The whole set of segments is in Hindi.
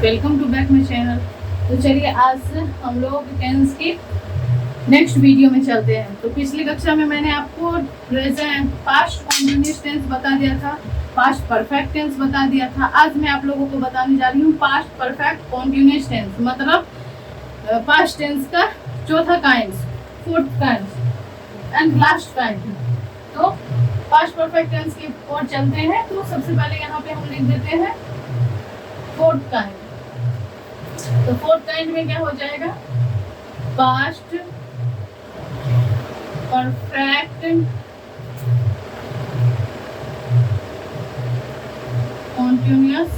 Welcome to back my channel. तो चलिए आज हम लोग टेंस की नेक्स्ट वीडियो में चलते हैं। तो पिछली कक्षा में मैंने आपको प्रेजेंट पास्ट कॉन्टिन्यूअस टेंस बता दिया था, पास्ट परफेक्ट टेंस बता दिया था। आज मैं आप लोगों को बताने जा रही हूँ पास्ट परफेक्ट कॉन्टिन्यूअस टेंस, मतलब पास्ट टेंस का चौथा kind, fourth kind and last kind. तो पास्ट परफेक्ट टेंस की ओर चलते हैं। तो सबसे पहले यहाँ पे हम लिख देते हैं फोर्थ काइंड। तो फोर्थ काइंड में क्या हो जाएगा? Past perfect continuous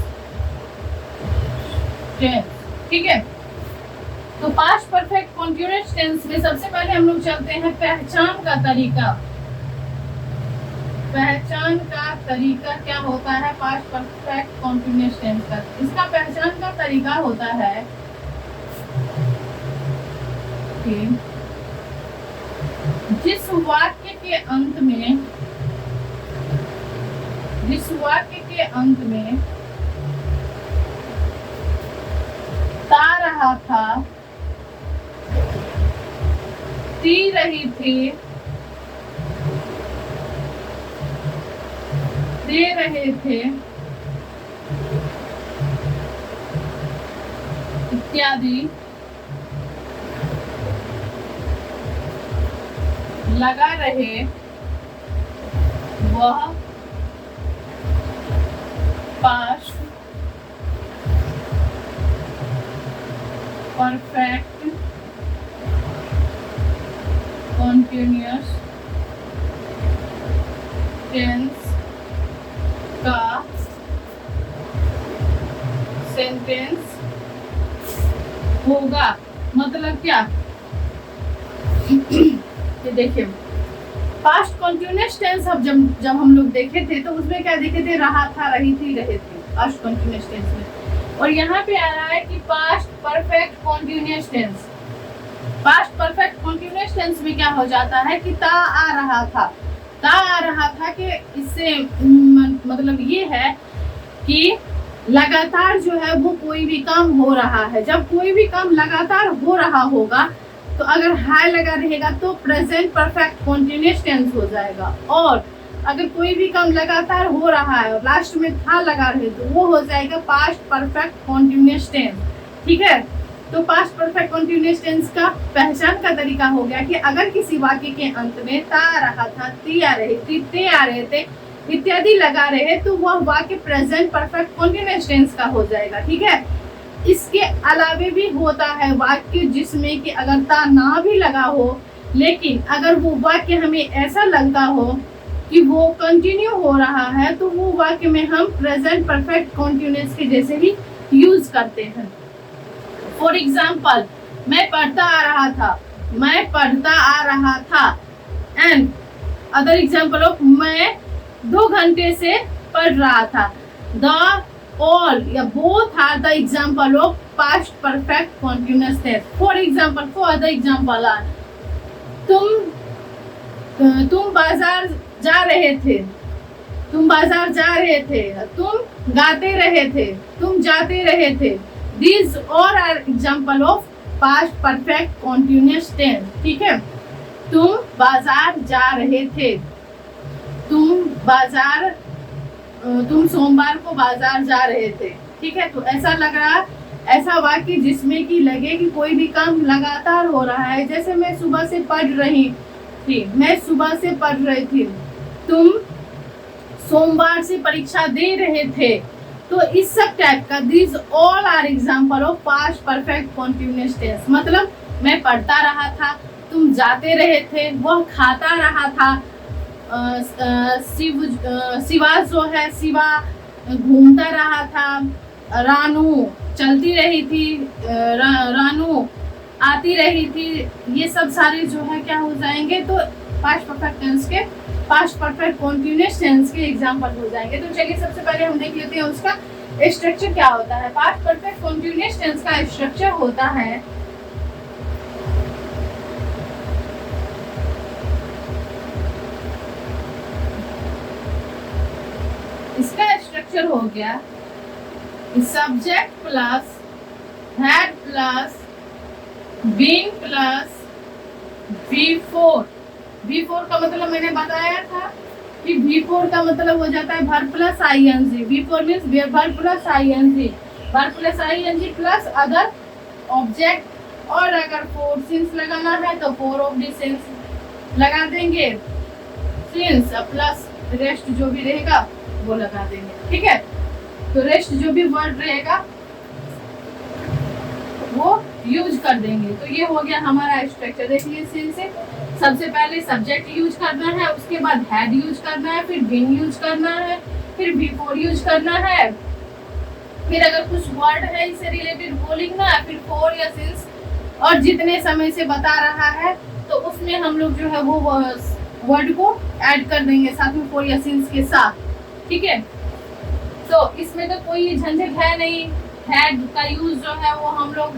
tense. ठीक है, तो पास्ट परफेक्ट कॉन्टिन्यूअस टेंस में सबसे पहले हम लोग चलते हैं पहचान का तरीका। पहचान का तरीका क्या होता है पास्ट परफेक्ट कॉन्टिन्यूअस टेंस का? इसका पहचान का तरीका होता है कि जिस वाक्य के अंत में ता रहा था, ती रही थी, दे रहे थे इत्यादि लगा रहे, वह पास्ट परफेक्ट कॉन्टिन्यूअस टेंस का सेंटेंस होगा। मतलब क्या? ये देखिए, पास्ट कॉन्टिन्यूअस टेंस अब जब हम लोग देखे थे तो उसमें क्या देखे थे? रहा था, रही थी, रहे थे, पास्ट कॉन्टिन्यूअस टेंस में। और यहाँ पे आ रहा है कि past perfect continuous tense. Past perfect continuous tense में क्या हो जाता है कि ता आ रहा था। ता आ रहा था कि इससे मतलब ये है कि लगातार जो है वो कोई भी काम हो रहा है। जब कोई भी काम लगातार हो रहा होगा तो अगर हाय लगा रहेगा तो प्रेजेंट परफेक्ट कॉन्टिन्यूअस टेंस हो जाएगा। और अगर कोई भी काम लगातार हो रहा है और लास्ट में था लगा रहे तो वो हो जाएगा पास्ट परफेक्ट कॉन्टिन्यूअस टेंस। ठीक है, तो पास्ट परफेक्ट कॉन्टिन्यूअस टेंस का पहचान का तरीका हो गया कि अगर किसी वाक्य के अंत में ता आ रहा था, ती आ रही थी, ते आ रहे थे इत्यादि लगा रहे तो वह वाक्य प्रेजेंट परफेक्ट कॉन्टिन्यूअस टेंस का हो जाएगा। ठीक है, इसके अलावे भी होता है वाक्य जिसमें कि अगर ता ना भी लगा हो लेकिन अगर वो वाक्य हमें ऐसा लगता हो कि वो कंटिन्यू हो रहा है तो वो वाक्य में हम प्रेजेंट परफेक्ट कॉन्टिन्यूअस के जैसे ही यूज करते हैं। फॉर एग्जाम्पल, मैं पढ़ता आ रहा था, मैं पढ़ता आ रहा था। एंड अदर एग्जाम्पल ऑफ मैं 2 घंटे से पढ़ रहा था। द all या both are the example of past perfect continuous tense. For example, for other example are तुम बाजार जा रहे थे, तुम बाजार जा रहे थे, तुम गाते रहे थे, तुम जाते रहे थे। These all are example of past perfect continuous tense. ठीक है, तुम बाजार जा रहे थे, तुम सोमवार को बाजार जा रहे थे। ठीक है, तो ऐसा लग रहा, ऐसा वाक्य जिसमें कि लगे कि कोई भी काम लगातार हो रहा है। जैसे मैं सुबह से पढ़ रही थी, मैं सुबह से पढ़ रही थी, तुम सोमवार से परीक्षा दे रहे थे। तो इस सब टाइप का this all are example of past perfect continuous tense. मतलब मैं पढ़ता रहा था, तुम जाते रहे थे, वह खाता रहा था, शिवा जो है शिवा घूमता रहा था, रानू चलती रही थी, रानू आती रही थी। ये सब सारे जो है क्या हो जाएंगे? तो पास्ट परफेक्ट टेंस के, पास्ट परफेक्ट कॉन्टिन्यूअस टेंस के एग्जांपल हो जाएंगे। तो चलिए सबसे पहले हम देख लेते हैं उसका स्ट्रक्चर क्या होता है। पास्ट परफेक्ट कॉन्टिन्यूअस टेंस का स्ट्रक्चर होता है इसका स्ट्रक्चर हो गया subject plus had plus been plus V4। V4 का मतलब मैंने बताया था कि V4 का मतलब हो जाता है verb plus ING। V4 means verb plus ING, verb plus ING plus other object. और अगर फोर सिंस लगाना है तो फोर ऑफ दी सिंस लगा देंगे, सिंस प्लस रेस्ट जो भी रहेगा वो लगा देंगे। ठीक है, तो रेस्ट जो भी वर्ड रहेगा वो यूज कर देंगे। तो ये हो गया हमारा स्ट्रक्चर। देखिए सिंस से सबसे पहले सब्जेक्ट यूज करना है, उसके बाद हैड यूज करना है, फिर बीन यूज करना है, फिर V4 यूज करना है, फिर अगर कुछ वर्ड है इससे रिलेटेड वो लिखना है, फिर फोर या सिंस। और जितने समय से बता रहा है तो उसमें हम लोग जो है वो वर्ड को ऐड कर देंगे साथ में फोर या सिंस के साथ। ठीक है, तो इसमें तो कोई झंझट है नहीं। हैड का यूज जो है वो हम लोग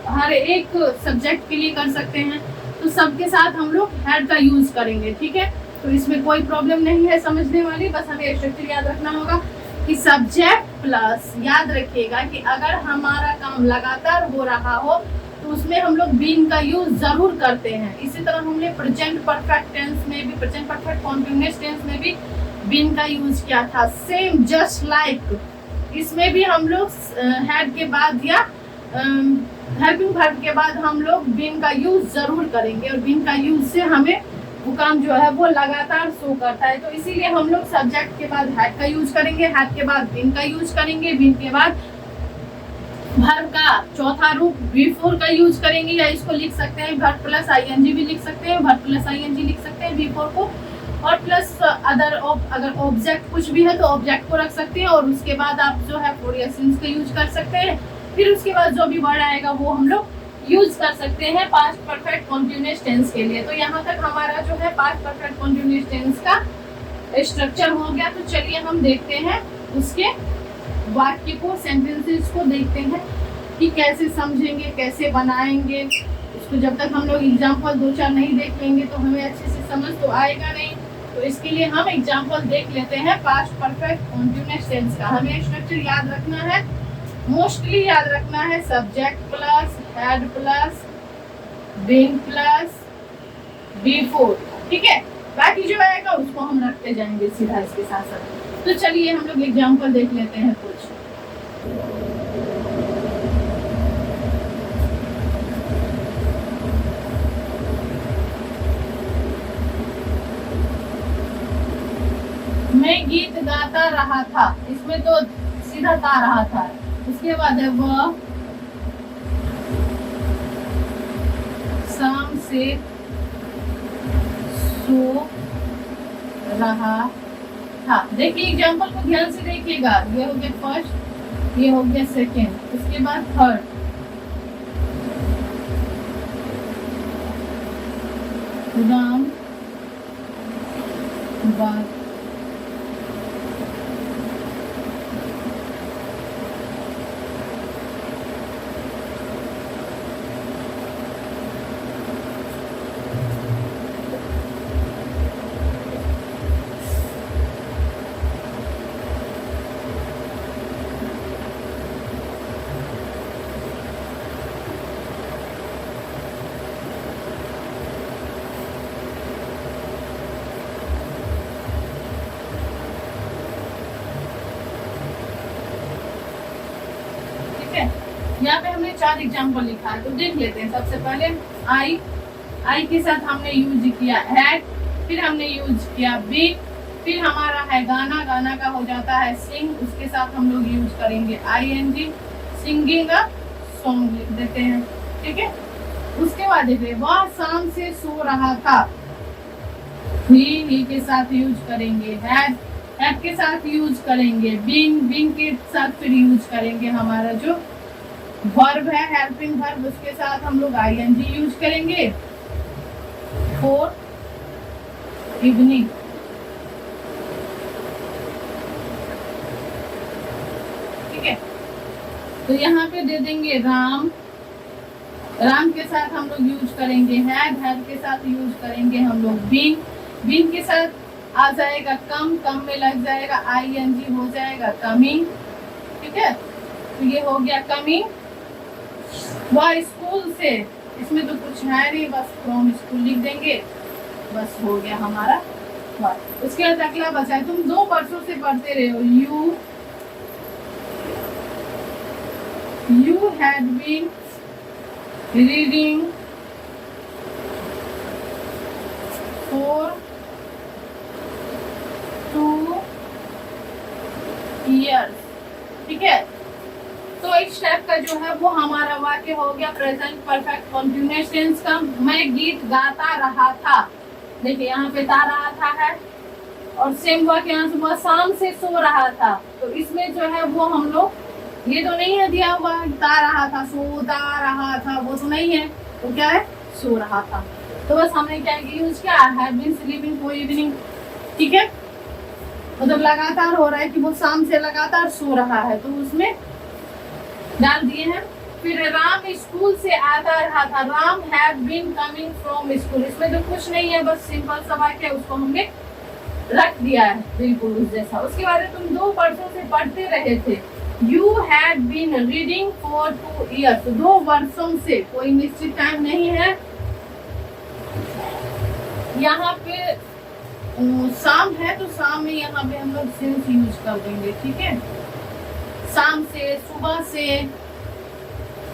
हर एक सब्जेक्ट के लिए कर सकते हैं, तो सबके साथ हम लोग हैड का यूज करेंगे। ठीक है, तो इसमें कोई प्रॉब्लम नहीं है समझने वाली। बस हमें स्ट्रक्चर याद रखना होगा कि सब्जेक्ट प्लस, याद रखिएगा कि अगर हमारा काम लगातार हो रहा हो तो उसमें हम लोग बीन का यूज जरूर करते हैं। इसी तरह हमने प्रेजेंट परफेक्ट टेंस में भी, प्रेजेंट परफेक्ट कॉन्टिन्यूअस टेंस में भी बीन का यूज किया था। सेम जस्ट लाइक इसमें भी हम लोग हैड के बाद या हेल्पिंग वर्ब के बाद हम लोग बीन का यूज जरूर करेंगे, और बीन का यूज से हमें वो काम जो है वो लगातार शो करता है। तो इसीलिए हम लोग सब्जेक्ट के बाद हैड का यूज करेंगे, हैड के बाद बीन का यूज करेंगे, बीन के बाद वर्ब का चौथा रूप V4 का यूज करेंगे, या इसको लिख सकते हैं वर्ब प्लस ING भी लिख सकते हैं, वर्ब प्लस ING लिख सकते हैं V4 को, और प्लस अदर अगर ऑब्जेक्ट कुछ भी है तो ऑब्जेक्ट को रख सकते हैं, और उसके बाद आप जो है फोर या सिंस का यूज कर सकते हैं। फिर उसके बाद जो भी वर्ड आएगा वो हम लोग यूज कर सकते हैं पास्ट परफेक्ट कॉन्टिन्यूअस टेंस के लिए। तो यहाँ तक हमारा जो है पास्ट परफेक्ट कॉन्टिन्यूअस टेंस का स्ट्रक्चर हो गया। तो चलिए हम देखते हैं उसके वाक्य को, सेंटेंसेस को देखते हैं कि कैसे समझेंगे, कैसे बनाएंगे। इसको जब तक हम लोग एग्जाम्पल दो चार नहीं देख लेंगे तो हमें अच्छे से समझ तो आएगा नहीं। तो इसके लिए हम एग्जाम्पल देख लेते हैं पास्ट परफेक्ट कॉन्टिन्यूअस टेंस का। हमें स्ट्रक्चर याद रखना है, मोस्टली याद रखना है subject plus had plus been plus V4। ठीक है, बाकी जो आएगा उसको हम रखते जाएंगे सीधा इसके साथ साथ। तो चलिए हम लोग एग्जाम्पल देख लेते हैं कुछ। मैं गीत गाता रहा था, इसमें तो सीधा गा रहा था। उसके बाद है वह शाम से सो रहा था। देखिए एग्जाम्पल को ध्यान से देखिएगा। ये हो गया फर्स्ट, ये हो गया सेकेंड, उसके बाद थर्ड। राम बात यहाँ पे हमने 4 एग्जाम्पल लिखा है, तो देख लेते हैं। सबसे पहले आई के साथ हमने यूज किया हैड, फिर हमने यूज किया बीन, फिर हमारा है गाना, गाना का हो जाता है सिंग, उसके साथ हम लोग यूज करेंगे ING, सिंगिंग सॉन्ग लिख देते हैं। ठीक है, उसके बाद देखिए वह शाम से सो रहा था, ही के साथ यूज करेंगे हैड के साथ यूज करेंगे बीन के साथ फिर यूज करेंगे हमारा जो वर्ब है हेल्पिंग वर्ब, उसके साथ हम लोग ING यूज करेंगे फॉर इवनिंग। ठीक है, तो यहाँ पे दे देंगे राम के साथ हम लोग यूज करेंगे हैड के साथ यूज करेंगे हम लोग बीन के साथ आ जाएगा कम में लग जाएगा ING हो जाएगा कमिंग। ठीक है, तो ये हो गया कमिंग, वह स्कूल से, इसमें तो कुछ है नहीं, बस फ्रॉम स्कूल लिख देंगे, बस हो गया हमारा वर्ब। उसके बाद अगला बचा है, तुम 2 वर्षों से पढ़ते रहे हो, you had been reading for 2 years, ठीक है। तो इस टाइप का जो है वो हमारा वाक्य हो गया प्रेजेंट परफेक्ट कंटीन्यूअस टेंस का। मैं गीत गाता रहा था, देखिए यहाँ पे ता रहा था है, और सेम वाक्य यहाँ से वह शाम से सो रहा था। तो इसमें जो है वो हम लोग, ये तो नहीं है दिया हुआ ता रहा था, सोता रहा था, वो तो नहीं है, तो क्या है, सो रहा था। तो बस हमने क्या यूज किया, have been sleeping for evening, ठीक है, मतलब लगातार हो रहा है कि वो शाम से लगातार सो रहा है, तो उसमें डाल दिए हैं। फिर राम स्कूल से आता रहा था, Ram have been coming from school, इसमें तो कुछ नहीं है, बस सिंपल सा वाक्य है, उसको हमने रख दिया है बिल्कुल उस जैसा। उसके बाद तुम 2 वर्षों से पढ़ते रहे थे, you had been reading for 2 years, 2 वर्षों से, कोई निश्चित टाइम नहीं है। यहाँ पे शाम है तो शाम में यहाँ पे हम लोग सिंस यूज कर देंगे, ठीक है, शाम से, सुबह से,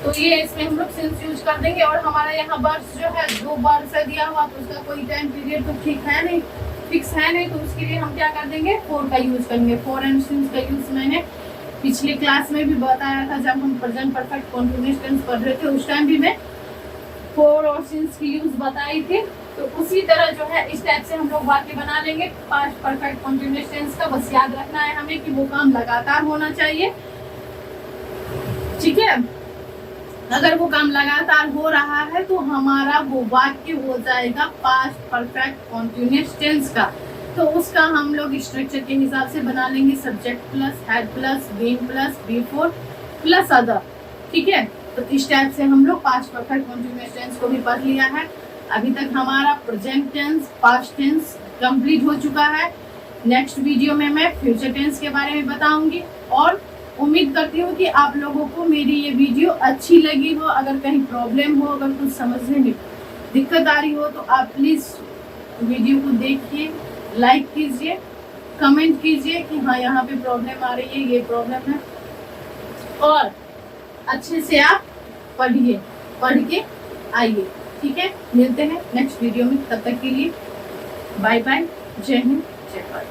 तो ये इसमें हम लोग सिंस यूज कर देंगे। और हमारा यहाँ वर्ष जो है 2 वर्ष दिया हुआ, तो उसका कोई टाइम पीरियड तो ठीक है नहीं, फिक्स है नहीं, तो उसके लिए हम क्या कर देंगे, फॉर का यूज करेंगे। फॉर एंड सिंस का यूज मैंने पिछले क्लास में भी बताया था, जब हम प्रेजेंट परफेक्ट कंटीन्यूअस टेंस पढ़ रहे थे, उस टाइम भी मैं फॉर और सिंस की यूज बताई थी। तो उसी तरह जो है इस टाइप से हम लोग वाक्य बना लेंगे पास्ट परफेक्ट कंटीन्यूअस टेंस का। बस याद रखना है हमें कि वो काम लगातार होना चाहिए, ठीक है। अगर वो काम लगातार हो रहा है तो हमारा वो वाक्य हो जाएगा पास्ट परफेक्ट कंटीन्यूअस टेंस का। तो उसका हम लोग स्ट्रक्चर के हिसाब से बना लेंगे, subject plus had plus been plus before plus other, ठीक है। तो इस टाइप से हम लोग पास्ट परफेक्ट कंटीन्यूअस टेंस को भी पढ़ लिया है। अभी तक हमारा present tense, past tense complete हो चुका है। नेक्स्ट वीडियो में मैं फ्यूचर टेंस के बारे में बताऊंगी, और उम्मीद करती हूँ कि आप लोगों को मेरी ये वीडियो अच्छी लगी हो। अगर कहीं प्रॉब्लम हो, अगर कुछ समझने में दिक्कत आ रही हो, तो आप प्लीज़ वीडियो को देखिए, लाइक कीजिए, कमेंट कीजिए कि हाँ यहाँ पे प्रॉब्लम आ रही है, ये प्रॉब्लम है, और अच्छे से आप पढ़िए, पढ़ के आइए, ठीक है। मिलते हैं नेक्स्ट वीडियो में, तब तक के लिए बाय बाय, जय हिंद, जय भारत।